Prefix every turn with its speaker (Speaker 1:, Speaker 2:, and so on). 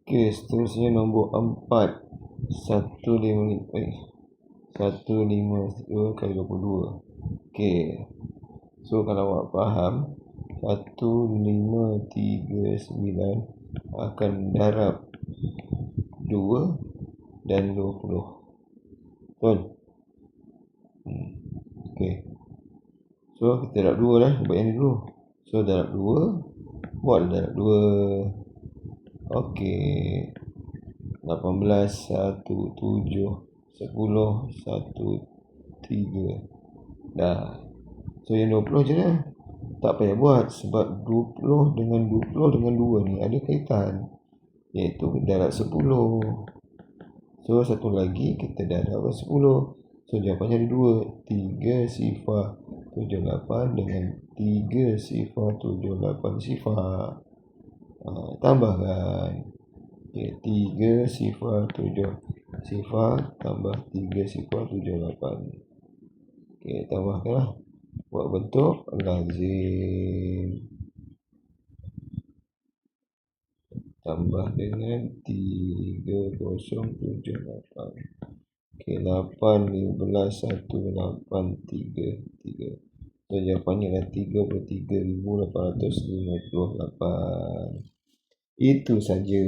Speaker 1: Okey, seterusnya nombor 4. 152 kali 22. Okey. So kalau awak faham, 1539 akan darab 2 dan 20. Betul? Okey. So kita darab 2 lah, buat yang ni dulu. So darab 2, buat darab 2. Okey. 18, 1, 7, 10, 1, 3. Dah. So yang 20 je lah. Tak payah buat sebab 20 dengan 2 ni ada kaitan, iaitu darab 10. So satu lagi kita darab 10. So jawapannya ada 2. 3,78 dengan 3,78. Tambahkan. Okay, 3,0,7 tambah 3,078. Okay, tambahkanlah. Buat bentuk lazim. Tambah dengan 3,078. Okay, 8, 15, 1, 8, 3, 3. So jawapannya adalah 33,858. Itu saja.